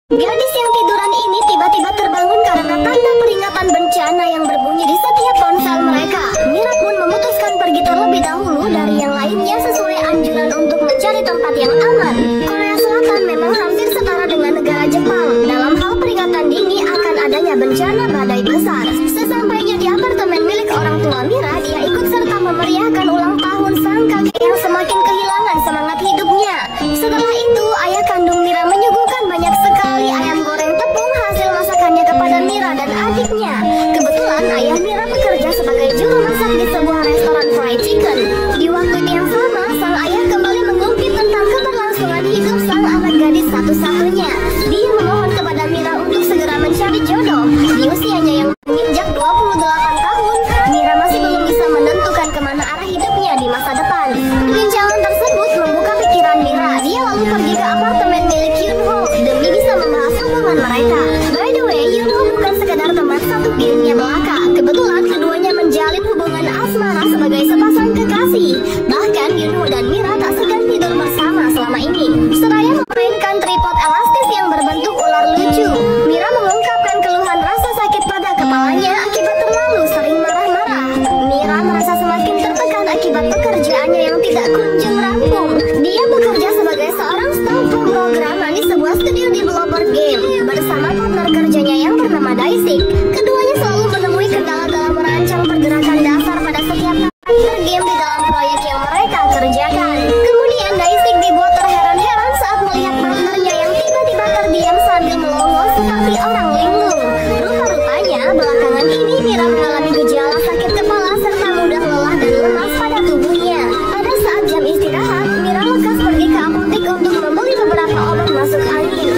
Gadis yang tiduran ini tiba-tiba terbangun karena tanda peringatan bencana yang berbunyi di setiap ponsel mereka. Mira pun memutuskan pergi terlebih dahulu dari yang lainnya sesuai anjuran untuk mencari tempat yang aman. Korea Selatan memang hampir setara dengan negara Jepang dalam hal peringatan dini akan adanya bencana badai besar. Sesampainya di apartemen milik orang tua Mira, dia ikut serta memeriahkan ulang tahun sang kakek yang semakin kehilangan semangat hidupnya. Setelah itu, ayah kandung Mira menyuguhkan banyak sekali ayam goreng tepung hasil masakannya kepada Mira dan adiknya. Kebetulan ayah Mira bekerja sebagai juru masak di sebuah restoran fried chicken. Di waktu yang sama, sang ayah kembali mengungkit tentang keberlangsungan hidup sang anak gadis satu-satunya. Dia memohon kepada Mira untuk segera mencari jodoh. Di usianya yang menginjak 28 tahun, Mira masih belum bisa menentukan kemana arah hidupnya di masa depan. Perbincangan tersebut membuka pikiran Mira. Dia lalu pergi ke apartemen milik Yunho demi bisa membahas hubungan mereka. By the way, Yunho bukan sekedar teman satu gamenya belaka. Kebetulan keduanya menjalin hubungan asmara sebagai sepasang kekasih. Bahkan Yunho dan Mira tak segan tidur bersama selama ini. Seraya memainkan tripod elastis yang berbentuk ular lucu, Mira mengungkapkan keluhan rasa sakit pada kepalanya akibat terlalu sering marah-marah. Mira merasa semakin tertekan akibat pekerjaannya yang tidak kunjung rampung. Dia bekerja sebagai seorang staff pemrograman di sebuah studio developer game bersama partner kerjanya yang bernama Daisy. Keduanya selalu menemui kendala dalam merancang pergerakan dasar pada setiap karakter game di dalam proyek yang mereka kerjakan. Kemudian Daisy dibuat terheran-heran saat melihat partnernya yang tiba-tiba terdiam sambil melongo seperti orang linglung. Rupa-rupanya belakangan ini Mira mengalami gejala sakit kepala serta mudah lelah dan lemas pada tubuhnya. Pada saat jam istirahat, Mira lekas pergi ke apotek untuk membeli beberapa obat masuk angin.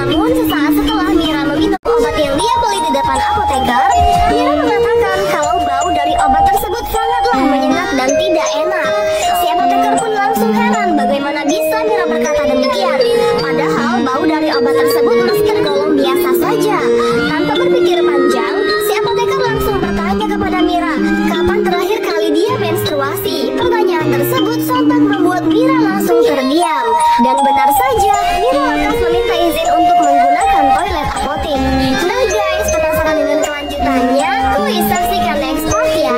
Namun sesaat setelah Mira meminum obat yang dia beli di depan apoteker, Mira mengatakan kalau bau dari obat tersebut sangatlah menyengat dan tidak enak. Si apoteker pun langsung heran bagaimana bisa Mira berkata demikian. Padahal bau dari obat tersebut masih tergolong biasa saja. Tanpa berpikir panjang, si apoteker langsung bertanya kepada Mira, kapan terakhir kali dia menstruasi? Pertanyaan tersebut sontak membuat Mira langsung terdiam. Dan benar saja, Mira lekas meminta izin untuk menggunakan toilet apotek. Nah guys, penasaran dengan kelanjutannya? Kuis saksikan next part ya.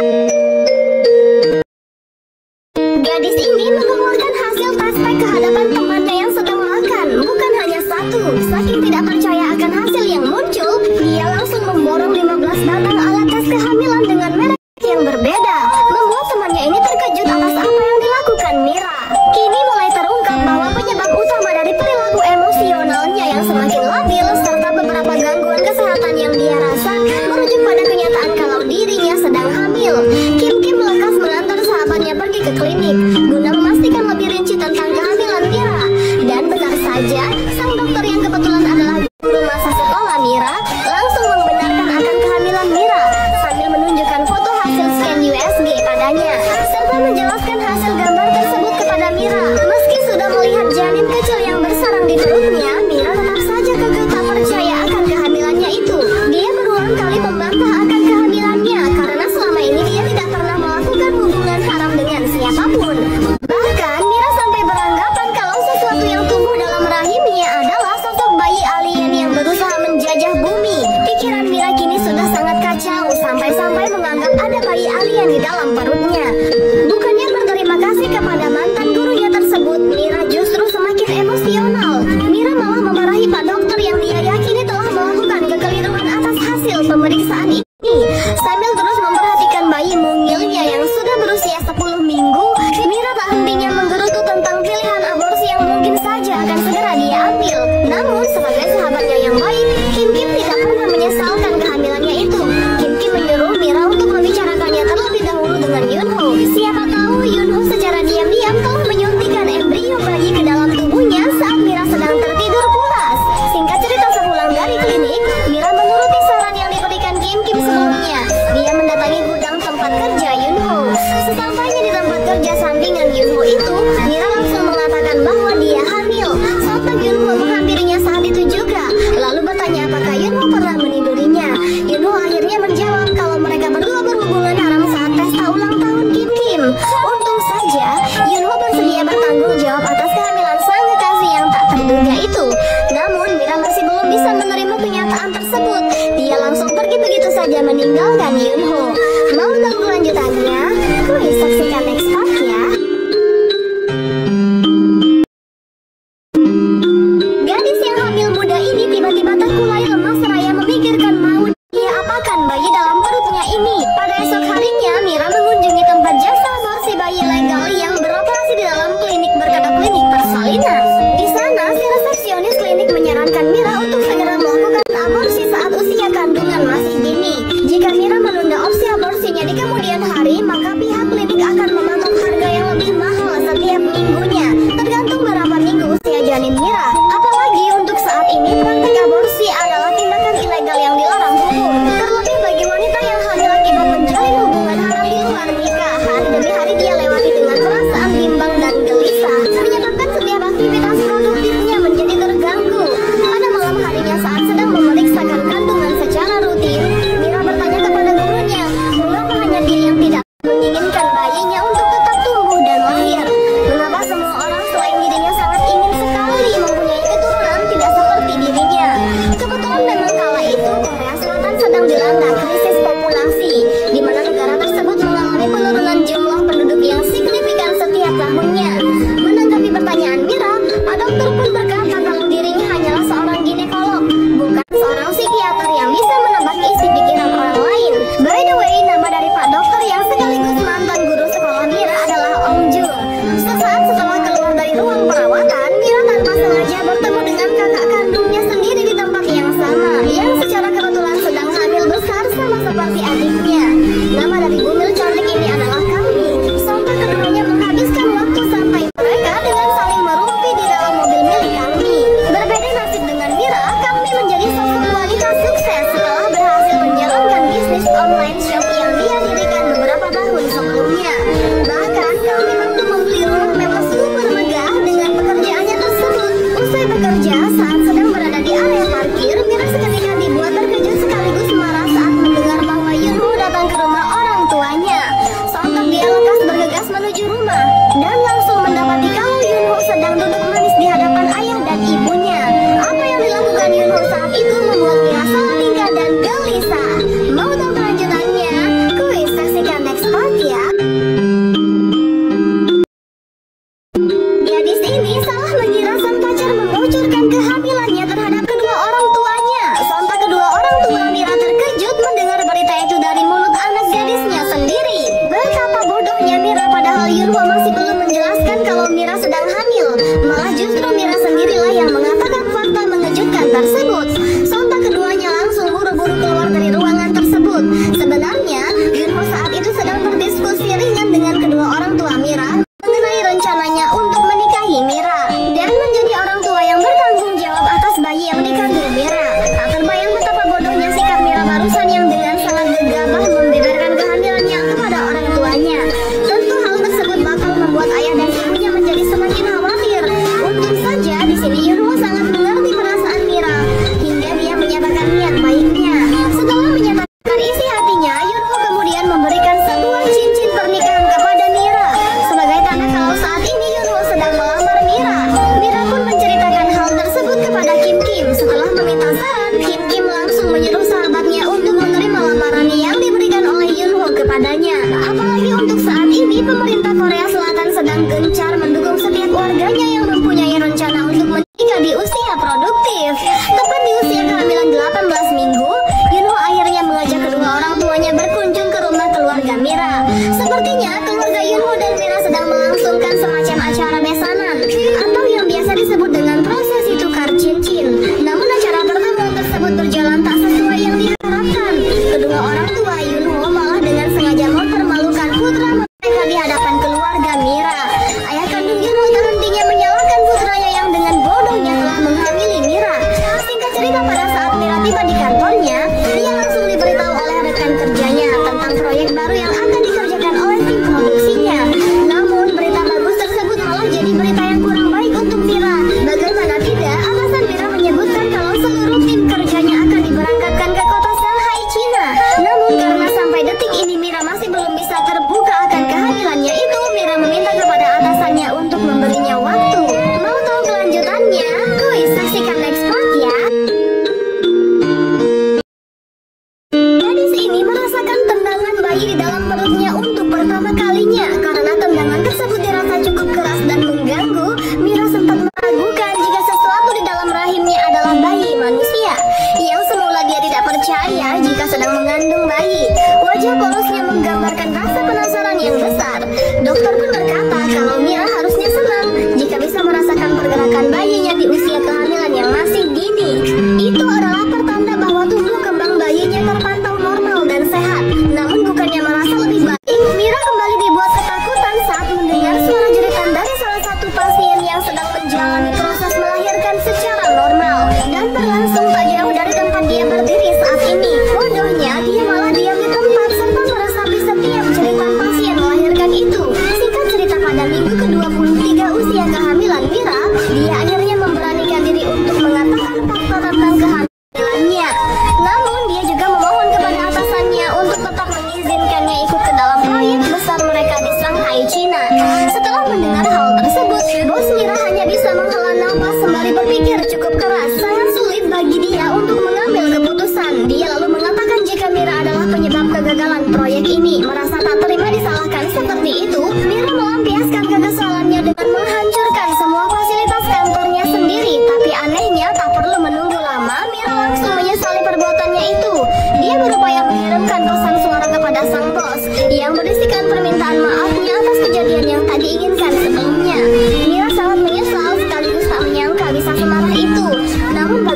Gadis ini mengeluarkan hasil tes pack ke hadapan temannya yang sedang makan. Bukan hanya satu, saking tidak percaya akan hasil yang muncul, dia langsung memborong 15 batang alat tes kehamilan dengan merek yang berbeda, membuat temannya ini terkejut atas apa yang dilakukan Mira. Kini mulai terungkap bahwa penyebab utama dari perilaku emosionalnya yang semakin labil serta beberapa gangguan kesehatan yang dia rasa merujuk pada kenyataan kalau dirinya sedang hamil. Kim lekas mengantar sahabatnya pergi ke klinik guna memastikan lebih rinci tentang kehamilan Mira. Dan benar saja, sang dokter yang kebetulan adalah guru masa sekolah Mira langsung membenarkan akan kehamilan Mira sambil menunjukkan foto hasil scan USG padanya serta menjelaskan hasil gambar tersebut kepada Mira. Meski sudah melihat janin kecil yang bersarang di perutnya, Mira tetap saja kekeh tak percaya akan kehamilannya itu. Dia berulang kali membantah akan kehamilannya karena selama ini dia tidak pernah melakukan hubungan haram dengan siapapun. Bahkan Mira sampai beranggapan kalau sesuatu yang tumbuh dalam rahimnya adalah sosok bayi alien yang berusaha menjajah bumi. Pikiran Mira kini sudah sangat kacau sampai-sampai menganggap ada bayi alien di dalam perutnya. Bukannya berterima kasih kepada mantan gurunya tersebut, Mira justru semakin emosional. Mira malah memarahi Pak Dokter yang dia yakini telah melakukan kekeliruan atas hasil pemeriksaan ini. Sambil terus memperhatikan bayi mungilnya yang sudah berusia 10 minggu, Mira tak hentinya menggerutu tentang pilihan aborsi yang mungkin saja akan segera dia ambil. Namun sebagai sahabatnya yang baik, Kim tidak pernah menyesalkan kehamilannya itu. Kim menyuruh Mira untuk membicarakannya terlebih dahulu dengan Yunho. Siapa tahu Yunho secara diam-diam telah menyuntikkan embrio bayi ke dalam tubuhnya saat Mira sedang tertidur pulas. Singkat cerita, sepulang dari klinik, Mira menuruti saran yang diberikan Kim sebelumnya. Dia mendatangi gudang tempat kerja Yunho. Sesampainya di tempat kerja sampingan Yunho itu, Mira langsung mengatakan bahwa dia hamil. Sontak Yunho menghampirinya saat itu juga, lalu bertanya apakah Yunho pernah menidurinya. kakak kandungnya sendiri di tempat yang sama, yang secara kebetulan sedang hamil besar sama seperti adiknya. Nama dari bumil cantik ini adalah Kammi. Sontak keduanya menghabiskan waktu sampai mereka dengan saling merumpi di dalam mobil milik Kammi. Berbeda nasib dengan Mira, Kammi menjadi sosok wanita sukses setelah berhasil menjalankan bisnis online shop yang dia dirikan beberapa tahun sebelumnya. Bahkan Kammi mampu membeli rumah mewah super megah dengan pekerjaannya tersebut. Usai bekerja saat sedang berada di area parkir, Mira seketika dibuat terkejut sekaligus marah saat mendengar bahwa Yunho datang ke rumah orang tuanya. Sontak dia lekas bergegas menuju rumah dan langsung mendapati kalau Yunho sedang duduk manis di hadapan ayah dan ibunya. Apa yang dilakukan Yunho saat itu membuat Mira salah tingkah dan gelisah. Mau tahu kelanjutannya? Kuis saksikan next part ya. Gadis ini salah mengira sang pacar membocorkan kehamilannya terhadap kedua orang tuanya. Sontak kedua orang tua Mira terkejut mendengar berita itu dari mulut anak gadisnya sendiri. Betapa bodohnya Mira, padahal Yunho masih belum menjelaskan kalau Mira sedang hamil. Malah justru Mira sendirilah yang mengatakan fakta mengejutkan tersebut. Sontak keduanya langsung buru-buru keluar dari ruangan tersebut. Sebenarnya Yunho saat itu sedang berdiskusi ringan dengan kedua orang tua Mira mengenai rencananya untuk menikahi Mira dan menjadi orang tua yang bertanggung jawab atas bayi yang dikandung Mira. Tak terbayang betapa bodohnya sikap Mira barusan yang dengan sangat gegabah membeberkan kehamilannya kepada orang tuanya. Tentu hal tersebut bakal membuat ayah dan ibunya menjadi semakin khawatir. Untung saja di sini Yunho sangat mengerti perasaan Mira hingga dia menyatakan niat baiknya. Setelah menyatakan isi hatinya, Yunho kemudian memberikan sebuah cincin pernikahan kepada Mira sebagai tanda kalau saat ini Yunho sedang melamar Mira. Mira pun menceritakan hal tersebut kepada Kim. Setelah meminta saran, Kim langsung menyuruh sahabatnya untuk menerima lamaran yang diberikan oleh Yunho kepadanya. Apalagi untuk saat ini pemerintah Korea Selatan sedang gencar mendukung setiap warganya yang mempunyai rencana untuk menikah di usia produktif. Tepat di usia kehamilan 18 minggu, Yunho akhirnya mengajak kedua orang tuanya berkunjung ke rumah keluarga Mira. Sepertinya keluarga Yunho dan Mira sedang melangsungkan semacam acara besanan atau yang biasa disebut dengan prosesi tukar cincin. Namun acara pertemuan tersebut berjalan tak sesuai yang diharapkan. Kedua orang tua Yunho malah dengan sengaja mempermalukan putra mereka di hadapan keluarga Mira. Ayah kandung Yunho tak hentinya menyalahkan putranya yang dengan bodohnya telah menghamili Mira. Singkat cerita, pada saat Mira tiba di kantornya, dia langsung diberitahu oleh rekan kerjanya tentang proyek baru yang akan dikerjakan oleh tim produksinya. Namun berita bagus tersebut malah jadi berita yang kurang baik untuk Mira. Bagaimana tidak, atasan Mira menyebutkan kalau seluruh tim kerjanya akan diberangkatkan ke kota Shanghai, China. Namun karena sampai detik ini Mira masih belum bisa terbuka akan kehamilannya itu, Mira meminta kepada atasannya untuk memberinya waktu. Mau tahu kelanjutannya? Kuis saksikan next part ya. Gadis ini merasakan tendangan bayi di dalam perutnya untuk pertama kalinya. Karena tendangan tersebut dirasa cukup keras dan mengganggu, Mira sempat meragukan jika sesuatu di dalam rahimnya adalah bayi manusia. Yang semula dia tidak percaya jika sedang mengandung bayi. Wajah polosnya menggambarkan rasa penasaran yang besar. Dokter pun berkata kalau Mira harusnya senang jika bisa merasakan pergerakan bayinya di usia kehamilan yang masih dini. Itu adalah pertanda bahwa tumbuh kembang bayinya terpantau normal dan sehat. Namun bukannya merasa lebih baik, Mira kembali dibuat ketakutan saat mendengar suara jeritan dari salah satu pasien yang sedang menjalani proses melahirkan secara normal dan berlangsung tak jauh dari tempat dia berdiri saat ini. Bodohnya, dia malah diam di tempat serta meresapi setiap cerita pasien melahirkan itu. Singkat cerita, pada minggu ke-23 usia kehamilan Mira, dia akhirnya memberanikan diri untuk mengatakan fakta tentang kehamilannya. Namun dia juga memohon kepada atasannya untuk tetap mengizinkannya ikut ke dalam proyek besar mereka di Shanghai, China. Setelah mendengar hal tersebut, bos Mira hanya bisa menghela nafas sembari berpikir cukup keras. Sangat sulit bagi dia untuk mengambil keputusan. Dia lalu mengatakan jika Mira adalah penyebab kegagalan proyek ini. Merasa tak terima disalahkan seperti itu, Mira melampiaskan kekesalannya dengan menghancurkan semua fasilitas kantornya sendiri. Tapi anehnya, tak perlu menunggu lama, Mira langsung menyesali perbuatannya itu. Dia berupaya mengirimkan pesan suara kepada sang bos yang berisikan permintaan maafnya atas kejadian yang tak diinginkan sebelumnya. Mira sangat menyesal sekaligus tak menyangka bisa semarah itu.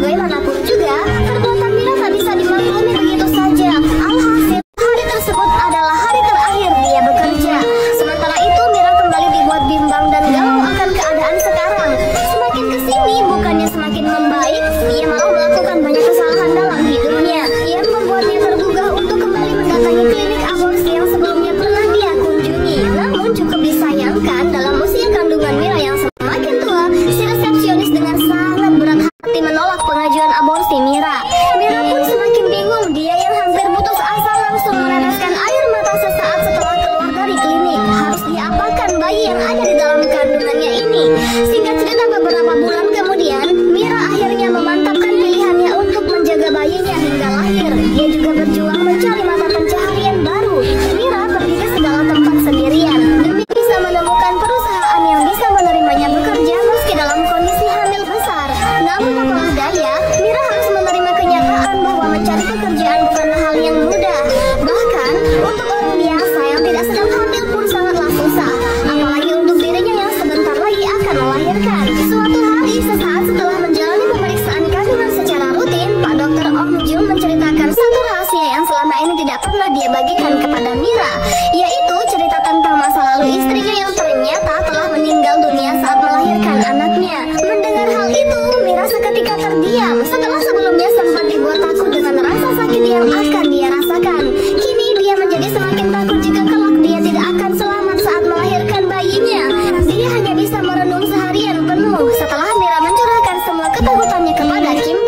bagaimanapun juga, perbuatan Mira tak bisa dimaklumi begitu saja. Alhasil, hari tersebut adalah hari terakhir dia bekerja. Sementara itu, Mira kembali dibuat bimbang dan galau akan keadaan sekarang. Semakin kesini, bukannya semakin membaik, ia malah melakukan banyak kesalahan dalam hidupnya yang membuatnya tergugah untuk kembali mendatangi klinik aborsi yang sebelumnya pernah dia kunjungi. Namun cukup disayangkan, dalam usia kandungan Mira yang semakin tua, si resepsionis dengan sangat berat hati menolak pengajuan aborsi Mira. Mira pun semakin bingung. Dia yang hampir putus asa langsung meneteskan air mata sesaat setelah keluar dari klinik. Harus diapakan bayi yang ada di dalam kandungannya ini? Singkat cerita, beberapa bulan kemudian, Mira akhirnya memantapkan pilihannya untuk menjaga bayinya hingga lahir. Dia juga berjuang mencari mata pencaharian baru. Mira pergi ke segala tempat sendirian demi bisa menemukan perusahaan yang bisa menerimanya bekerja meski dalam kondisi hamil besar. Namun apalah daya, Mira harus menerima kenyataan bahwa mencari pekerjaan bukanlah hal yang mudah. Bahkan untuk orang biasa yang tidak sedang hamil pun sangatlah susah, apalagi untuk dirinya yang sebentar lagi akan melahirkan. Suatu hari, sesaat setelah menjalani pemeriksaan kandungan secara rutin, Pak Dr. Ong Jung menceritakan satu rahasia yang selama ini tidak pernah dia bagikan kepada Mira, yaitu cerita tentang masa lalu istrinya yang ternyata telah meninggal dunia saat melahirkan anaknya. Mendengar hal itu, Mira seketika terdiam setelah sebelumnya sempat dibuat takut dengan rasa sakit yang akan dia rasakan. Kini dia menjadi semakin takut jika kelak dia tidak akan selamat saat melahirkan bayinya. Dia hanya bisa merenung seharian penuh. Setelah Mira mencurahkan semua ketakutannya kepada Kim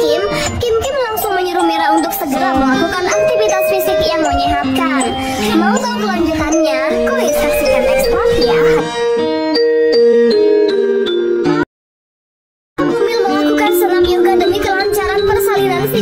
Kim langsung menyuruh Mira untuk segera melakukan aktivitas fisik yang menyehatkan. Mau tahu kelanjutannya? Kuis saksikan next part ya. Melakukan senam yoga demi kelancaran persalinan si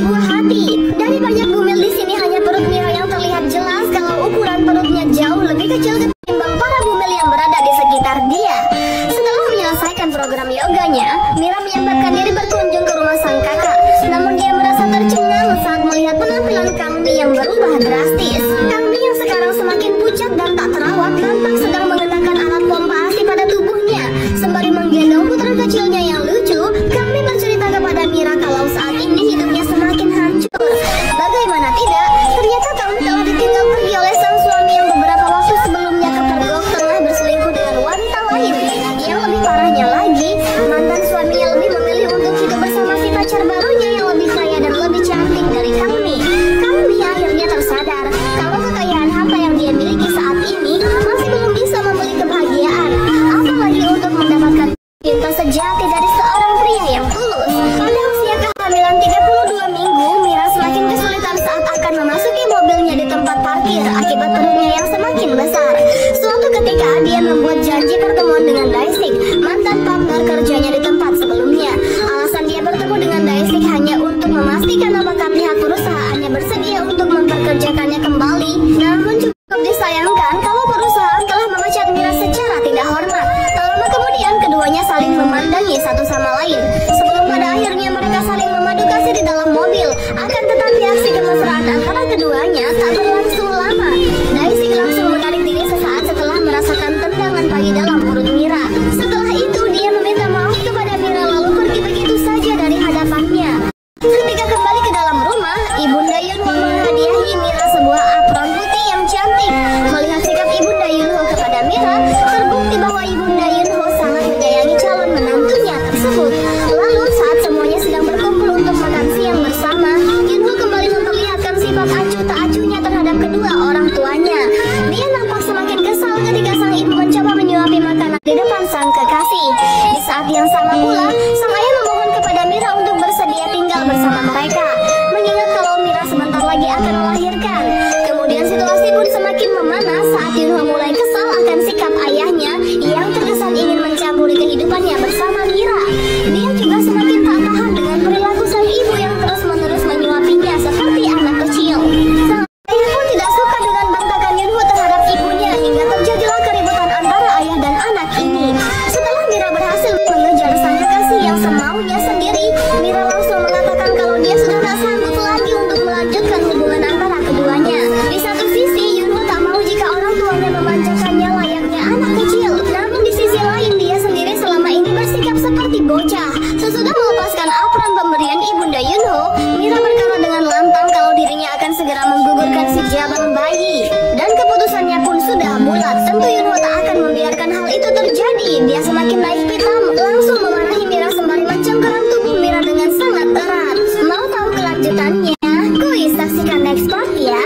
jabang bayi. Dan keputusannya pun sudah bulat. Tentu Yunho tak akan membiarkan hal itu terjadi. Dia semakin naik pitam, langsung memarahi Mira sembari mencengkeram tubuh Mira dengan sangat erat. Mau tahu kelanjutannya? Kuis saksikan next part ya.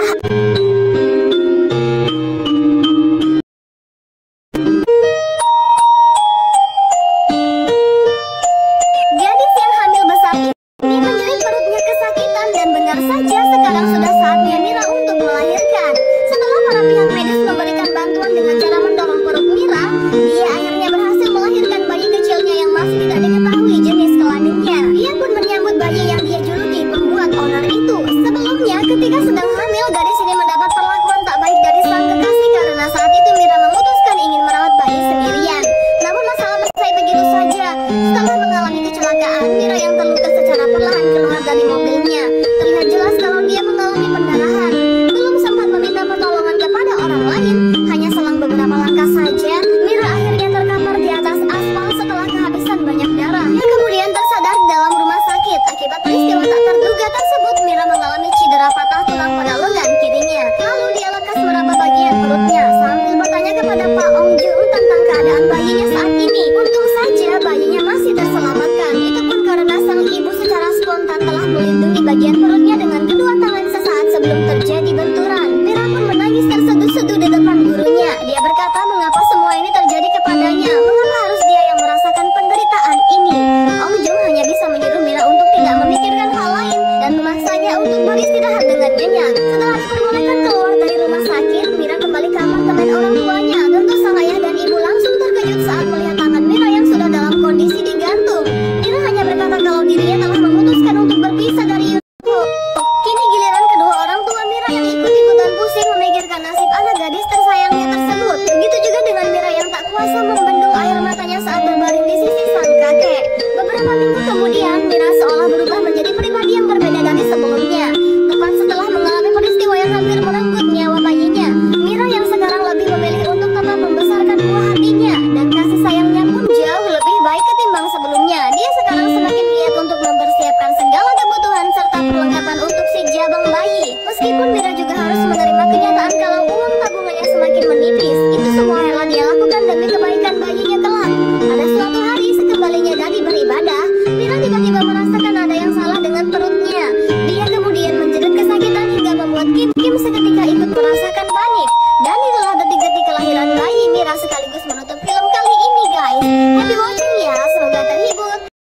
Gadis yang hamil besar ini menjerit perutnya kesakitan dan benar saja sekarang sudah saatnya Mira untuk melahirkan. Setelah para pihak medis memberikan bantuan dengan cara mendorong perut Mira, dia akhirnya berhasil melahirkan bayi kecilnya yang masih tidak diketahui jenis kelaminnya. Dia pun menyambut bayi yang dia juluki pembuat onar itu. Sebelumnya, ketika sedang hamil, gadis ini mendapat perlakuan tak baik dari sang kekasih karena saat itu Mira memutuskan ingin merawat bayi sendirian. Namun masalah selesai begitu saja. Setelah mengalami kecelakaan, Mira yang terluka secara perlahan keluar dari mobilnya. Terlihat jelas kalau dia mengalami pendarahan. Belum sempat meminta pertolongan kepada orang lain, hanya selang beberapa langkah saja, Mira akhirnya terkapar di atas aspal setelah kehabisan banyak darah. Dia kemudian tersadar di dalam rumah sakit. Akibat peristiwa tak terduga tersebut, Mira mengalami cedera patah tulang pada lengan kirinya. Lalu dia lekas meraba bagian perutnya sambil bertanya kepada Pak Ong Jung tentang keadaan bayinya saat ini. Untung saja bayinya masih terselamatkan. Itu pun karena sang ibu secara spontan telah melindungi bagian perutnya dengan kedua tangan sesaat sebelum terjadi benturan. Mira pun menangis terseduh-seduh di depan gurunya. Dia berkata mengapa semua ini terjadi kepadanya. Mengapa harus dia yang merasakan penderitaan ini? Ong Jung hanya bisa menyuruh Mira untuk tidak memikirkan hal lain dan memaksanya untuk beristirahat dengan nyenyak. Setelah